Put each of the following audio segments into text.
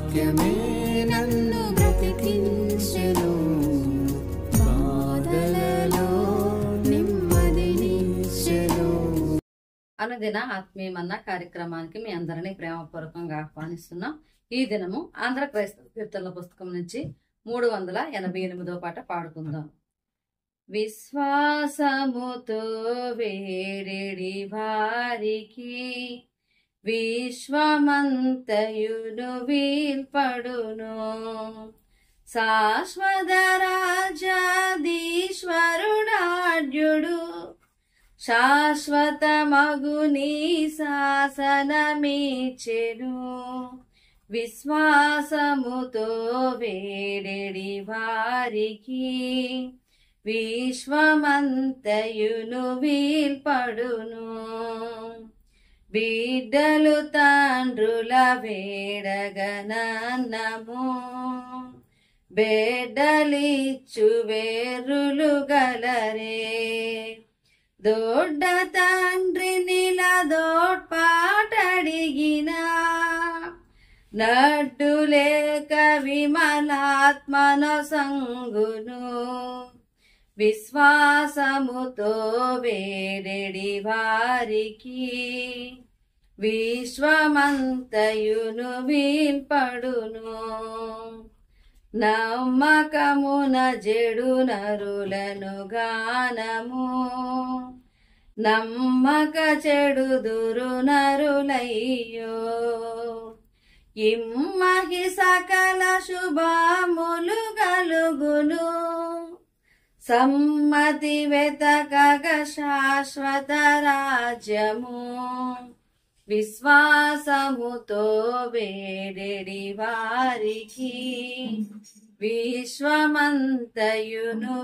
వాక్యమే నన్ను బ్రతికించెను, బాధలలో నెమ్మదినిచ్చెను. అనుదిన ఆత్మీయమన్న కార్యక్రమానికి మీ అందరినీ ప్రేమపూర్వకంగా ఆహ్వానిస్తున్నాం. ఈ దినము ఆంధ్ర క్రైస్తవ కీర్తనల పుస్తకం నుంచి 388వ పాట పాడుకుందాం. విశ్వాసముతో వేరెడి వారికి విశ్వమంతయును వీల్పడును, శాశ్వత రాజ్యాధీశ్వరుడాడ్యుడు శాశ్వత మగుని శాసనమిచ్చెను. విశ్వాసముతో వేడెడి వారికి విశ్వమంతయును వీల్పడును. బిడ్డలు తండ్రుల వేడగనన్నము, బెడ్డలిచ్చు వేరులు గలరే. దొడ్డ తండ్రి నిలదోడ్పాటడిగిన నడ్డు లేక విమలాత్మన సంగును. విశ్వాసముతో వేడెడి వారికి విశ్వమంతయును వీల్పడును. నమ్మకమున జెడు నరులను గానము, నమ్మక చెడుదురు నరులయ్యో. ఇమ్మకి సకల శుభములు గలుగును, సమ్మతి వెతకగ శాశ్వత రాజ్యము. విశ్వాసముతో వేడెడి వారికి విశ్వమంతయును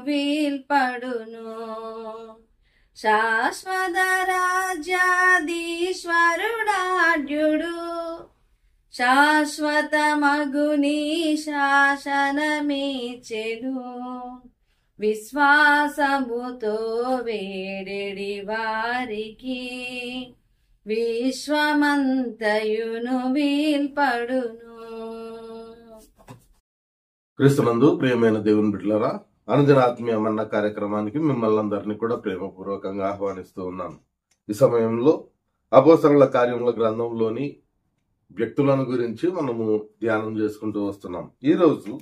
వీల్పడును. శాశ్వత రాజ్యాధీశ్వరుడాడ్యుడు శాశ్వత మగుని శాసనమిచ్చెను. విశ్వాసముతో వేడెడి వారికి విశ్వమంతయును వీల్పడును. క్రీస్తునందు ప్రియమైన దేవుని బిడ్డలారా, అనుదిన ఆత్మీయమన్న కార్యక్రమానికి మిమ్మల్ని అందరినీ కూడా ప్రేమపూర్వకంగా ఆహ్వానిస్తూ ఉన్నాను. ఈ సమయంలో అపోస్తలుల కార్యముల గ్రంథంలోని వ్యక్తులను గురించి మనము ధ్యానం చేసుకుంటూ వస్తున్నాం. ఈరోజు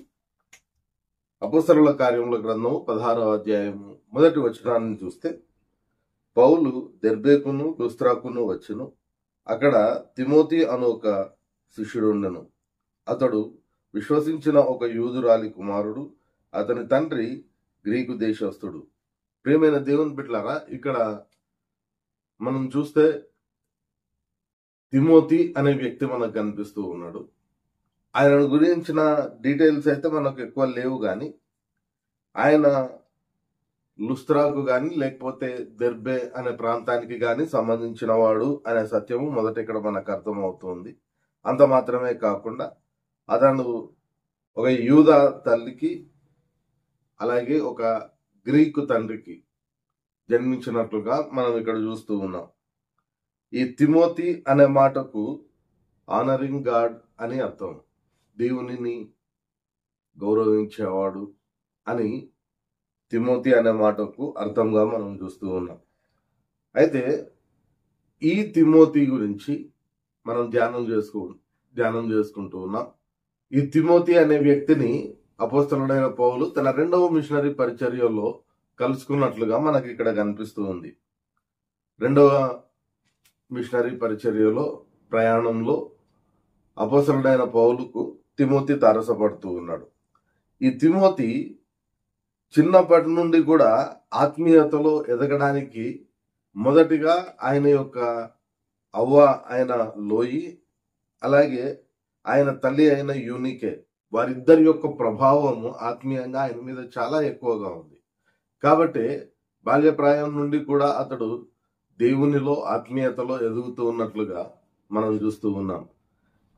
అపోస్తలుల కార్యముల గ్రంథము 16వ అధ్యాయము 1వ వచనాన్ని చూస్తే, పౌలు దెర్బేకును లుస్త్రాకును వచ్చును. అక్కడ తిమోతి అను ఒక శిష్యుడు ఉండెను. అతడు విశ్వసించిన ఒక యూదురాలి కుమారుడు. అతని తండ్రి గ్రీకు దేశస్థుడు. ప్రియమైన దేవుని బిడ్డలారా, ఇక్కడ మనం చూస్తే తిమోతి అనే వ్యక్తి మనకు కనిపిస్తూ ఉన్నాడు. ఆయన గురించిన డీటెయిల్స్ అయితే మనకు ఎక్కువ లేవు, కానీ ఆయన లుస్త్రాకు గాని లేకపోతే దెర్బే అనే ప్రాంతానికి గాని సంబంధించిన వాడు అనే సత్యము మొదట ఇక్కడ మనకు అర్థమవుతుంది. అంత మాత్రమే కాకుండా అతను ఒక యూదా తల్లికి అలాగే ఒక గ్రీకు తండ్రికి జన్మించినట్లుగా మనం ఇక్కడ చూస్తూ ఉన్నాం. ఈ తిమోతి అనే మాటకు ఆనరింగ్ గాడ్ అని అర్థం, దేవునిని గౌరవించేవాడు అని తిమోతి అనే మాటకు అర్థంగా మనం చూస్తూ ఉన్నాం. అయితే ఈ తిమోతి గురించి మనం ధ్యానం చేసుకుంటూ ఉన్నాం. ఈ తిమోతి అనే వ్యక్తిని అపోస్తలుడైన పౌలు తన 2వ మిషనరీ పరిచర్యలో కలుసుకున్నట్లుగా మనకి ఇక్కడ కనిపిస్తూ ఉంది. 2వ మిషనరీ పరిచర్యలో ప్రయాణంలో అపోస్తలుడైన పౌలుకు తిమోతి తారసపడుతూ ఉన్నాడు. ఈ తిమోతి చిన్నప్పటి నుండి కూడా ఆత్మీయతలో ఎదగడానికి మొదటిగా ఆయన యొక్క అవ్వ అయిన లోయి, అలాగే ఆయన తల్లి అయిన యూనికే, వారిద్దరి యొక్క ప్రభావము ఆత్మీయంగా ఆయన మీద చాలా ఎక్కువగా ఉంది. కాబట్టి బాల్యప్రాయం నుండి కూడా అతడు దేవునిలో ఆత్మీయతలో ఎదుగుతూ ఉన్నట్లుగా మనం చూస్తూ ఉన్నాం.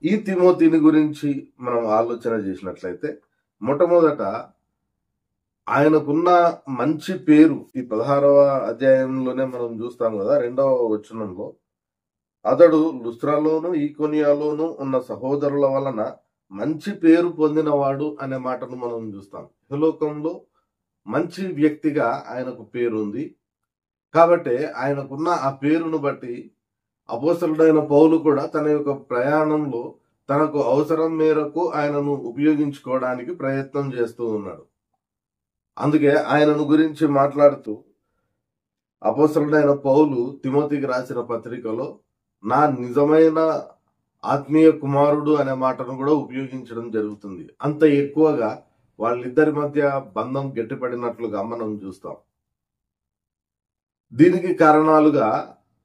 ఈ తిమోతిని గురించి మనం ఆలోచన చేసినట్లయితే, మొట్టమొదట ఆయనకున్న మంచి పేరు ఈ 16వ అధ్యాయంలోనే మనం చూస్తాం కదా. 2వ వచనంలో, అతడు లుస్త్రాలోను ఈకొనియాలోను ఉన్న సహోదరుల వలన మంచి పేరు పొందినవాడు అనే మాటను మనం చూస్తాం. ఇహలోకంలో మంచి వ్యక్తిగా ఆయనకు పేరు ఉంది. కాబట్టి ఆయనకున్న ఆ పేరును బట్టి అపోస్తలుడైన పౌలు కూడా తన యొక్క ప్రయాణంలో తనకు అవసరం మేరకు ఆయనను ఉపయోగించుకోవడానికి ప్రయత్నం చేస్తూ ఉన్నాడు. అందుకే ఆయనను గురించి మాట్లాడుతూ అపోస్తలుడైన పౌలు తిమోతికి రాసిన పత్రికలో నా నిజమైన ఆత్మీయ కుమారుడు అనే మాటను కూడా ఉపయోగించడం జరుగుతుంది. అంత ఎక్కువగా వాళ్ళిద్దరి మధ్య బంధం గట్టిపడినట్లుగా మనం చూస్తాం. దీనికి కారణాలుగా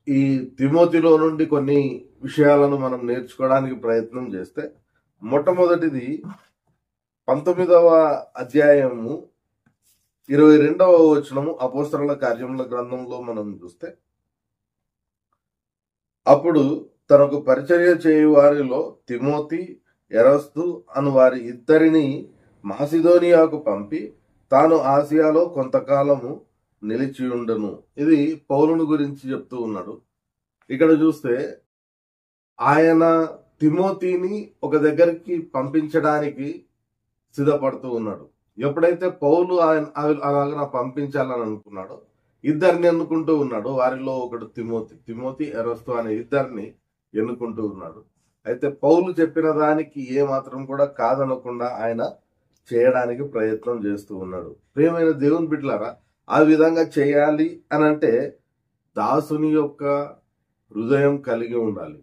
ఈ తిమోతిలో నుండి కొన్ని విషయాలను మనం నేర్చుకోవడానికి ప్రయత్నం చేస్తే, మొట్టమొదటిది 19వ అధ్యాయము 22వ వచనము అపోస్తలుల కార్యముల గ్రంథంలో మనం చూస్తే, అప్పుడు తనకు పరిచర్య చేయు వారిలో తిమోతి, ఎరస్తు అను వారి ఇద్దరిని మాసిదోనియాకు పంపి తాను ఆసియాలో కొంతకాలము నిలిచియుండెను. ఇది పౌలును గురించి చెప్తూ ఉన్నాడు. ఇక్కడ చూస్తే ఆయన తిమోతిని ఒక దగ్గరికి పంపించడానికి సిద్ధపడుతూ ఉన్నాడు. ఎప్పుడైతే పౌలు అలాగా పంపించాలని అనుకున్నాడో ఇద్దరిని ఎన్నుకుంటూ ఉన్నాడు. వారిలో ఒకడు తిమోతి ఎరస్తు అనే ఇద్దరిని ఎన్నుకుంటూ ఉన్నాడు. అయితే పౌలు చెప్పిన దానికి ఏ మాత్రం కూడా కాదనకుండా ఆయన చేయడానికి ప్రయత్నం చేస్తూ ఉన్నాడు. ప్రియమైన దేవుని బిడ్డలారా, ఆ విధంగా చేయాలి అని అంటే దాసుని యొక్క హృదయం కలిగి ఉండాలి.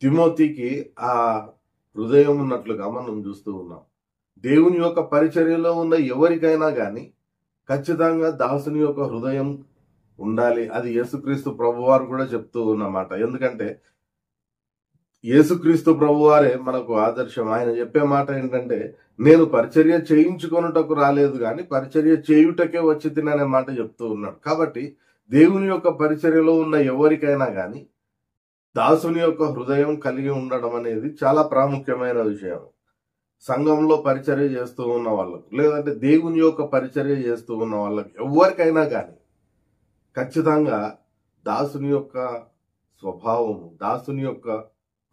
తిమోతికి ఆ హృదయం ఉన్నట్లుగా మనం చూస్తూ ఉన్నాం. దేవుని యొక్క పరిచర్యలో ఉన్న ఎవరికైనా గాని ఖచ్చితంగా దాసుని యొక్క హృదయం ఉండాలి. అది యేసుక్రీస్తు ప్రభువారు కూడా చెప్తూ ఉన్నమాట. ఎందుకంటే యేసుక్రీస్తు ప్రభువారే మనకు ఆదర్శం. ఆయన చెప్పే మాట ఏంటంటే, నేను పరిచర్య చేయించుకొనుటకు రాలేదు కానీ పరిచర్య చేయుటకే వచ్చి తిననే మాట చెప్తూ ఉన్నాడు. కాబట్టి దేవుని యొక్క పరిచర్యలో ఉన్న ఎవరికైనా గాని దాసుని యొక్క హృదయం కలిగి ఉండడం అనేది చాలా ప్రాముఖ్యమైన విషయం. సంఘంలో పరిచర్య చేస్తూ ఉన్న వాళ్ళకు, లేదంటే దేవుని యొక్క పరిచర్య చేస్తూ ఉన్న వాళ్ళకి, ఎవరికైనా కానీ ఖచ్చితంగా దాసుని యొక్క స్వభావము, దాసుని యొక్క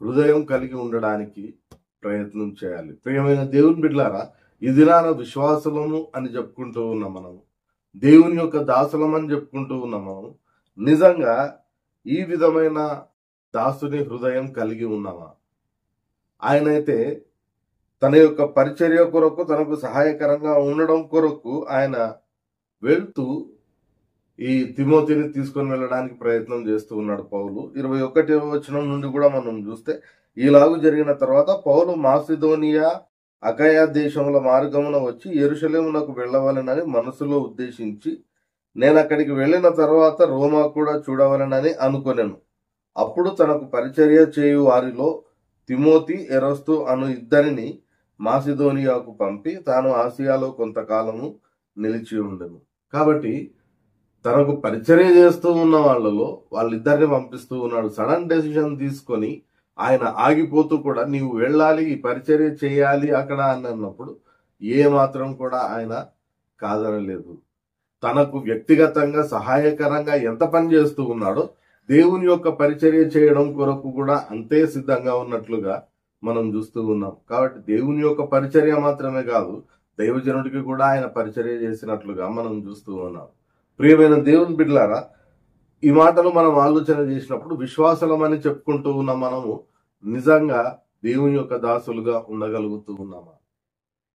హృదయం కలిగి ఉండడానికి ప్రయత్నం చేయాలి. ప్రియమైన దేవుని బిడ్డలారా, ఈ దినాన విశ్వాసులము అని చెప్పుకుంటూ ఉన్నాం మనము, దేవుని యొక్క దాసులం అని చెప్పుకుంటూ ఉన్నాం మనము. నిజంగా ఈ విధమైన దాసుని హృదయం కలిగి ఉన్నామా? ఆయనైతే తన యొక్క పరిచర్య కొరకు, తనకు సహాయకరంగా ఉండడం కొరకు ఆయన వెళ్తూ ఈ తిమోతిని తీసుకొని వెళ్ళడానికి ప్రయత్నం చేస్తూ ఉన్నాడు పౌలు. 21వ వచనం నుండి కూడా మనం చూస్తే, ఈలాగు జరిగిన తర్వాత పౌలు మాసిదోనియా అకయ దేశముల మార్గమున వచ్చి యెరూషలేమునకు వెళ్ళవలెనని మనసులో ఉద్దేశించి, నేను అక్కడికి వెళ్ళిన తర్వాత రోమా కూడా చూడవలెనని అనుకొనెను. అప్పుడు తనకు పరిచర్య చేయు వారిలో తిమోతి, ఎరస్తు అను ఇద్దరిని మాసిదోనియాకు పంపి తాను ఆసియాలో కొంతకాలము నిలిచి ఉండెను. కాబట్టి తనకు పరిచర్య చేస్తూ ఉన్న వాళ్ళిద్దరిని పంపిస్తూ ఉన్నాడు. సడన్ డెసిషన్ తీసుకొని ఆయన ఆగిపోతూ కూడా నీవు వెళ్ళాలి, ఈ పరిచర్య చేయాలి అక్కడ అని అన్నప్పుడు ఏ మాత్రం కూడా ఆయన కాదనలేదు. తనకు వ్యక్తిగతంగా సహాయకరంగా ఎంత పని చేస్తూ ఉన్నాడో దేవుని యొక్క పరిచర్య చేయడం కొరకు కూడా అంతే సిద్ధంగా ఉన్నట్లుగా మనం చూస్తూ ఉన్నాం. కాబట్టి దేవుని యొక్క పరిచర్య మాత్రమే కాదు, దైవజనుడికి కూడా ఆయన పరిచర్య చేసినట్లుగా మనం చూస్తూ ఉన్నాం. ప్రియమైన దేవుని బిడ్డలారా, ఈ మాటలు మనం ఆలోచన చేసినప్పుడు విశ్వాసలమని చెప్పుకుంటూ ఉన్న మనము నిజంగా దేవుని యొక్క దాసులుగా ఉండగలుగుతూ ఉన్నామా?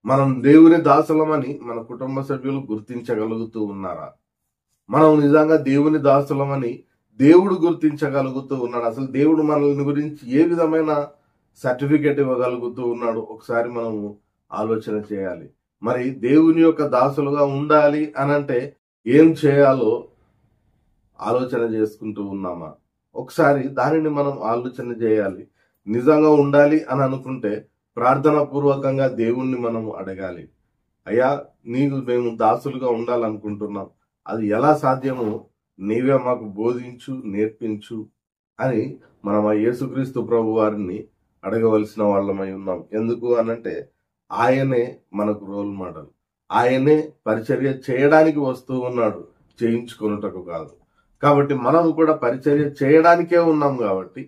మనం దేవుని దాసులమని మన కుటుంబ సభ్యులు గుర్తించగలుగుతూ ఉన్నారా? మనం నిజంగా దేవుని దాసులమని దేవుడు గుర్తించగలుగుతూ ఉన్నాడు? అసలు దేవుడు మనల్ని గురించి ఏ విధమైన సర్టిఫికెట్ ఇవ్వగలుగుతూ ఉన్నాడు? ఒకసారి మనము ఆలోచన చేయాలి. మరి దేవుని యొక్క దాసులుగా ఉండాలి అనంటే ఏం చేయాలో ఆలోచన చేసుకుంటూ ఉన్నామా? ఒకసారి దానిని మనం ఆలోచన చేయాలి. నిజంగా ఉండాలి అని అనుకుంటే ప్రార్థన పూర్వకంగా దేవుణ్ణి మనము అడగాలి. అయ్యా, మేము దాసులుగా ఉండాలనుకుంటున్నాం, అది ఎలా సాధ్యమో నీవే మాకు బోధించు, నేర్పించు అని మనం ఆ యేసుక్రీస్తు ప్రభు వారిని అడగవలసిన వాళ్ళమై ఉన్నాం. ఎందుకు అనంటే ఆయనే మనకు రోల్ మోడల్. ఆయనే పరిచర్య చేయడానికి వస్తూ ఉన్నాడు, చేయించుకొనుటకు కాదు. కాబట్టి మనం కూడా పరిచర్య చేయడానికే ఉన్నాం. కాబట్టి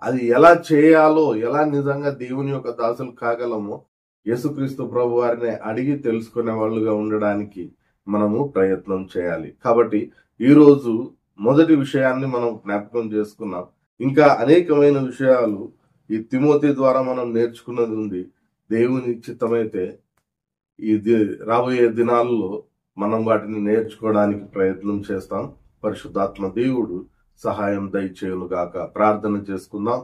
అది ఎలా చేయాలో, ఎలా నిజంగా దేవుని యొక్క దాసులు కాగలమో యేసుక్రీస్తు ప్రభు వారిని అడిగి తెలుసుకునే వాళ్ళుగా ఉండడానికి మనము ప్రయత్నం చేయాలి. కాబట్టి ఈరోజు మొదటి విషయాన్ని మనం జ్ఞాపకం చేసుకున్నాం. ఇంకా అనేకమైన విషయాలు ఈ తిమోతి ద్వారా మనం నేర్చుకున్నది ఉంది. దేవుని చిత్తమైతే రాబోయే దినాల్లో మనం వాటిని నేర్చుకోవడానికి ప్రయత్నం చేస్తాం. పరిశుద్ధాత్మ దేవుడు సహాయం దయచేయును గాక. ప్రార్థన చేసుకుందాం.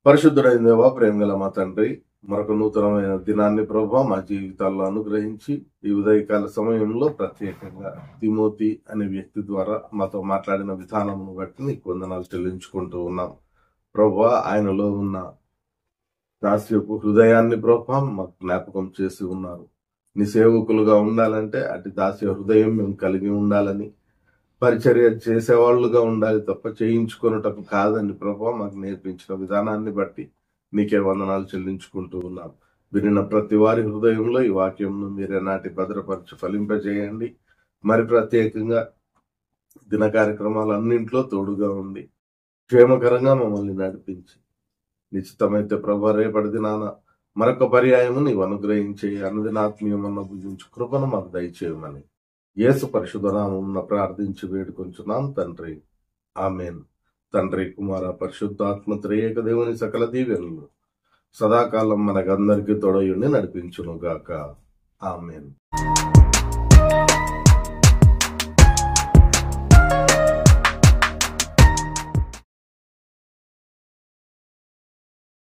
పరిశుద్ధుడైన దేవా, ప్రేమగల మా తండ్రి, మరొక నూతనమైన దినాన్ని ప్రభా మా జీవితాల్లో అనుగ్రహించి ఈ ఉదయకాల సమయంలో ప్రత్యేకంగా తిమోతి అనే వ్యక్తి ద్వారా మాతో మాట్లాడిన విధానమును బట్టి నీకు వందనాలు చెల్లించుకుంటూ ఉన్నాం. ప్రభా, ఆయనలో ఉన్న దాస్యపు హృదయాన్ని ప్రభా మాకు జ్ఞాపకం చేసి ఉన్నారు. నీ సేవకులుగా ఉండాలంటే అటు దాస్య హృదయం మేము కలిగి ఉండాలని, పరిచర్య చేసేవాళ్లుగా ఉండాలి తప్ప చేయించుకున్నటకు కాదని ప్రభా మాకు నేర్పించిన విధానాన్ని బట్టి నీకే వందనాలు చెల్లించుకుంటూ ఉన్నాం. వినిన ప్రతి వారి హృదయంలో ఈ వాక్యంను మీరే నాటి భద్రపరచి ఫలింపజేయండి. మరి ప్రత్యేకంగా దిన కార్యక్రమాలన్నింటిలో తోడుగా ఉండి క్షేమకరంగా మమ్మల్ని నడిపించి నిశ్చితమైతే ప్రభా రేపటి దినాన మరొక పర్యాయము నీవు అనుగ్రహించే అనుదినాత్మీయమన్న భుజించు కృపను మాకు దయచేయమని యేసు పరిశుద్ధ నామమున ప్రార్థించి వేడుకొంచున్నాం తండ్రి, ఆమేన్. తండ్రి, కుమార, పరిశుద్ధాత్మ త్రియేక దేవుని సకల దీవెనలు సదాకాలం మనకందరికీ తోడయుండి నడిపించును గాక. ఆమేన్.